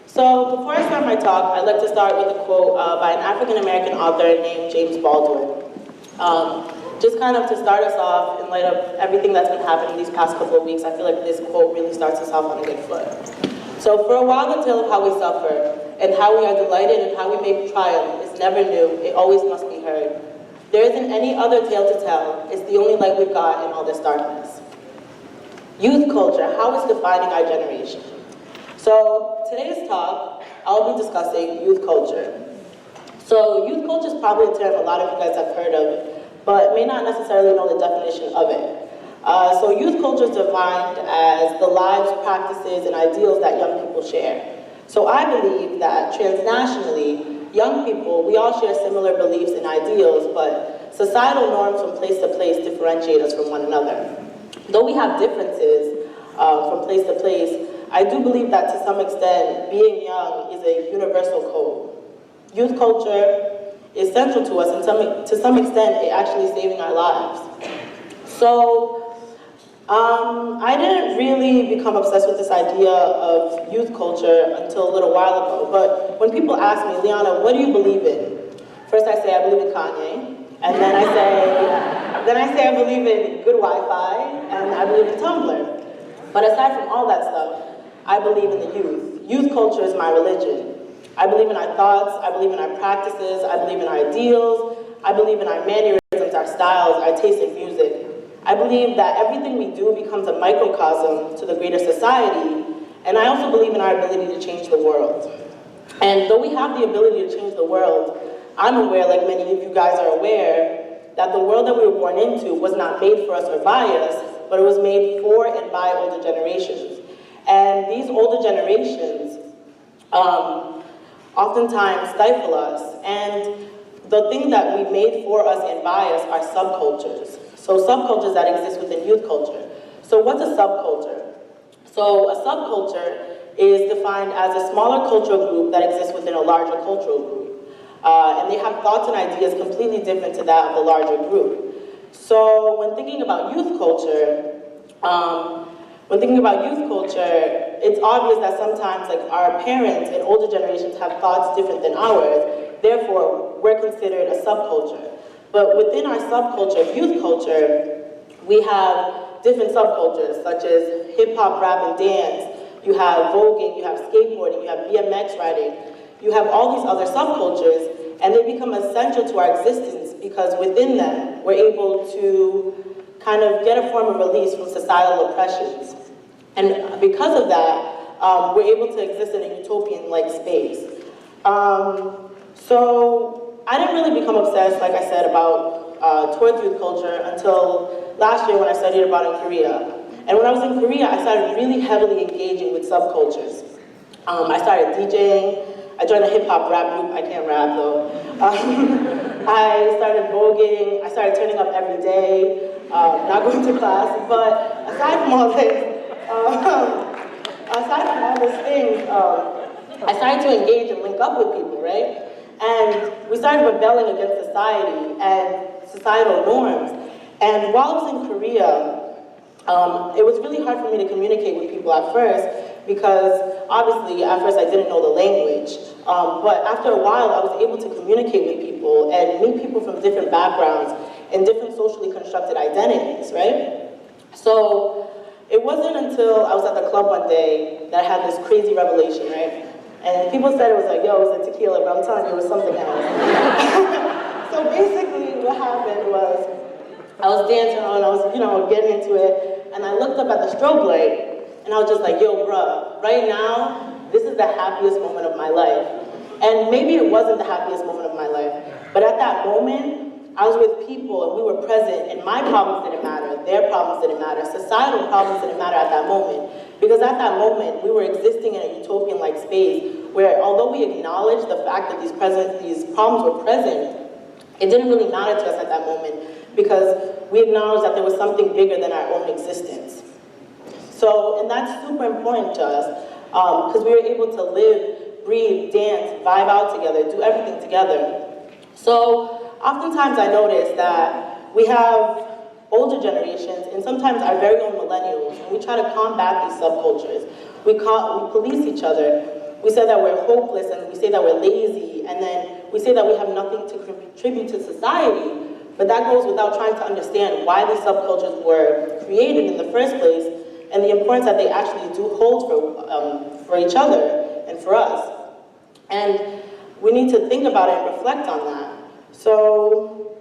So before I start my talk, I'd like to start with a quote by an African-American author named James Baldwin. Just kind of to start us off, in light of everything that's been happening these past couple of weeks, I feel like this quote really starts us off on a good foot. So for a while, the tale of how we suffer and how we are delighted and how we make triumph is never new, it always must be heard. There isn't any other tale to tell, it's the only light we've got in all this darkness. Youth culture, how it's defining our generation. So today's talk, I'll be discussing youth culture. So youth culture is probably a term a lot of you guys have heard of, but may not necessarily know the definition of it. So youth culture is defined as the lives, practices, and ideals that young people share. So I believe that transnationally, young people, we all share similar beliefs and ideals, but societal norms from place to place differentiate us from one another. Though we have differences from place to place, I do believe that to some extent, being young is a universal code. Youth culture is central to us, and to some extent, it actually saving our lives. So, I didn't really become obsessed with this idea of youth culture until a little while ago, but when people ask me, Liana, what do you believe in? First I say I believe in Kanye, and then I say I believe in good Wi-Fi, and I believe in Tumblr. But aside from all that stuff, I believe in the youth. Youth culture is my religion. I believe in our thoughts, I believe in our practices, I believe in our ideals, I believe in our mannerisms, our styles, our taste in music. I believe that everything we do becomes a microcosm to the greater society, and I also believe in our ability to change the world. And though we have the ability to change the world, I'm aware, like many of you guys are aware, that the world that we were born into was not made for us or by us, but it was made for and by older generations. And these older generations oftentimes stifle us, and the thing that we made for us and by us are subcultures. So subcultures that exist within youth culture. So what's a subculture? So a subculture is defined as a smaller cultural group that exists within a larger cultural group. And they have thoughts and ideas completely different to that of the larger group. So when thinking about youth culture, it's obvious that sometimes like our parents and older generations have thoughts different than ours, therefore we're considered a subculture. But within our subculture of youth culture, we have different subcultures such as hip hop, rap, and dance. You have voguing, you have skateboarding, you have BMX riding. You have all these other subcultures, and they become essential to our existence because within them, we're able to kind of get a form of release from societal oppressions. And because of that, we're able to exist in a utopian-like space. So I didn't really become obsessed, like I said, about towards youth culture until last year when I studied abroad in Korea. And when I was in Korea, I started really heavily engaging with subcultures. I started DJing, I joined a hip-hop rap group, I can't rap though. I started voguing, I started turning up every day, not going to class, but aside from all this, I started to engage and link up with people, right? And we started rebelling against society and societal norms. And while I was in Korea, it was really hard for me to communicate with people at first because obviously at first I didn't know the language. But after a while I was able to communicate with people and meet people from different backgrounds and different socially constructed identities, right? So it wasn't until I was at the club one day that I had this crazy revelation, right? And people said it was like, yo, it was a tequila, but I'm telling you it was something else. So basically what happened was I was dancing and I was, getting into it, and I looked up at the strobe light, and I was just like, yo, bruh, right now, this is the happiest moment of my life. And maybe it wasn't the happiest moment of my life, but at that moment, I was with people and we were present, and my problems didn't matter, their problems didn't matter, societal problems didn't matter at that moment. Because at that moment, we were existing in a utopian-like space where although we acknowledged the fact that these problems were present, it didn't really matter to us at that moment because we acknowledged that there was something bigger than our own existence. So, and that's super important to us because we were able to live, breathe, dance, vibe out together, do everything together. So, oftentimes I notice that we have older generations and sometimes our very own millennials, and we try to combat these subcultures. We police each other we say that we're hopeless, and we say that we're lazy, and then we say that we have nothing to contribute to society. But that goes without trying to understand why these subcultures were created in the first place, and the importance that they actually do hold for each other and for us. And we need to think about it and reflect on that. So,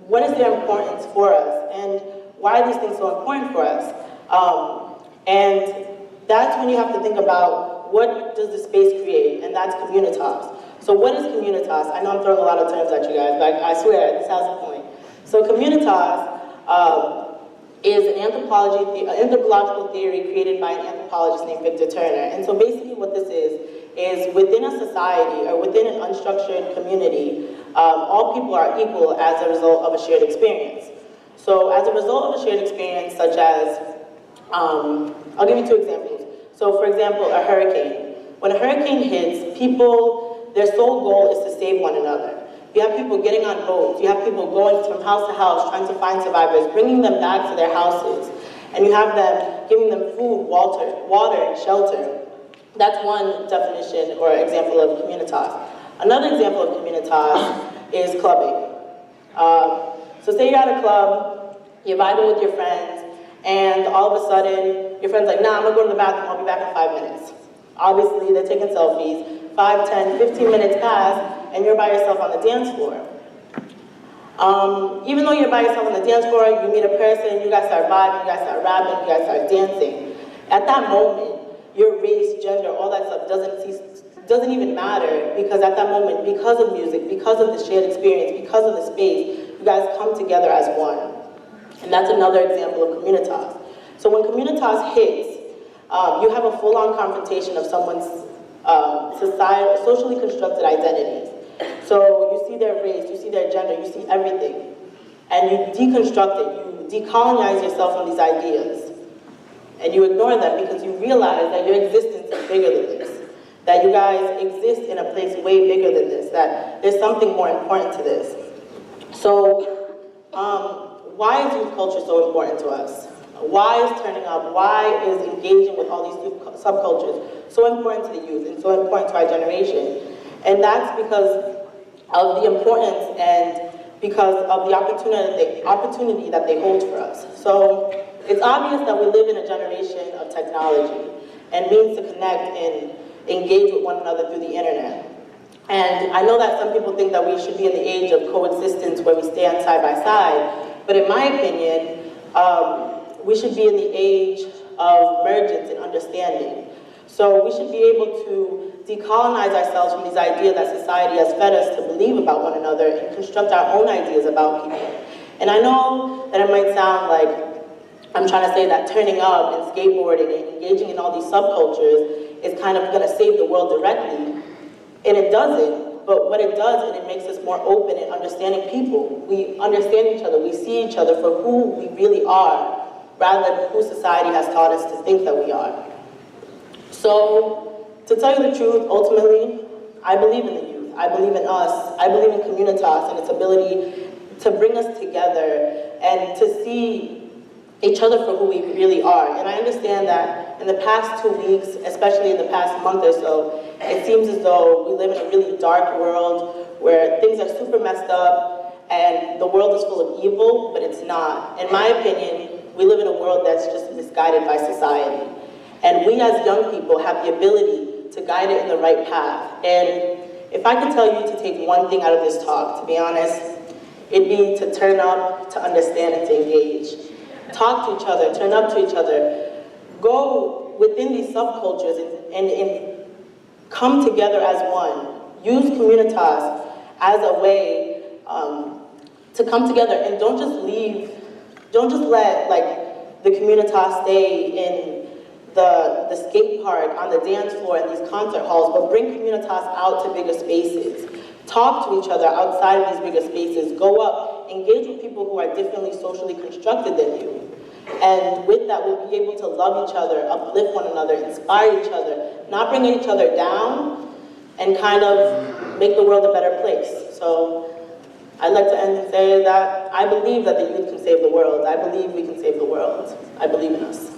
what is their importance for us, and why are these things so important for us? And that's when you have to think about what does the space create, and that's communitas. So what is communitas? I know I'm throwing a lot of terms at you guys, but I swear, this has a point. So communitas is an anthropological theory created by an anthropologist named Victor Turner. And so basically what this is within a society, or within an unstructured community, all people are equal as a result of a shared experience. So as a result of a shared experience, such as, I'll give you two examples. So for example, a hurricane. When a hurricane hits, people, their sole goal is to save one another. You have people getting on boats, you have people going from house to house trying to find survivors, bringing them back to their houses, and you have them giving them food, water, and shelter. That's one definition or example of communitas. Another example of communitas is clubbing. So say you're at a club, you're vibing with your friends, and all of a sudden, your friend's like, nah, I'm gonna go to the bathroom, I'll be back in 5 minutes. Obviously, they're taking selfies. 5, 10, 15 minutes pass, and you're by yourself on the dance floor. Even though you're by yourself on the dance floor, you meet a person, you guys start vibing, you guys start rapping, you guys start dancing. At that moment, your race, gender, all that stuff doesn't even matter, because at that moment, because of music, because of the shared experience, because of the space, you guys come together as one. And that's another example of communitas. So when communitas hits, you have a full-on confrontation of someone's socially constructed identities. So you see their race, you see their gender, you see everything. And you deconstruct it, you decolonize yourself from these ideas. And you ignore them because you realize that your existence is bigger than this. That you guys exist in a place way bigger than this, that there's something more important to this. So, why is youth culture so important to us? Why is turning up, why is engaging with all these subcultures so important to the youth and so important to our generation? And that's because of the importance and because of the opportunity that they hold for us. So it's obvious that we live in a generation of technology and means to connect and engage with one another through the internet. And I know that some people think that we should be in the age of coexistence where we stand side by side, but in my opinion, we should be in the age of emergence and understanding. So we should be able to decolonize ourselves from these ideas that society has fed us to believe about one another and construct our own ideas about people. And I know that it might sound like I'm trying to say that turning up and skateboarding and engaging in all these subcultures is kind of going to save the world directly. And it doesn't, but what it does is it makes us more open and understanding people. We understand each other, we see each other for who we really are, rather than who society has taught us to think that we are. So, to tell you the truth, ultimately, I believe in the youth. I believe in us. I believe in communitas and its ability to bring us together and to see each other for who we really are. And I understand that in the past 2 weeks, especially in the past month or so, it seems as though we live in a really dark world where things are super messed up and the world is full of evil, but it's not. In my opinion, we live in a world that's just misguided by society. And we as young people have the ability to guide it in the right path. And if I could tell you to take one thing out of this talk, to be honest, it'd be to turn up, to understand, and to engage. Talk to each other, turn up to each other. Go within these subcultures and come together as one. Use communitas as a way to come together, and don't just let like the communitas stay in the skate park, on the dance floor, in these concert halls, but bring communitas out to bigger spaces. Talk to each other outside of these bigger spaces. Go up, engage with people who are differently socially constructed than you. And with that, we'll be able to love each other, uplift one another, inspire each other, not bring each other down, and kind of make the world a better place. So I'd like to end and say that I believe that the youth can save the world. I believe we can save the world. I believe in us.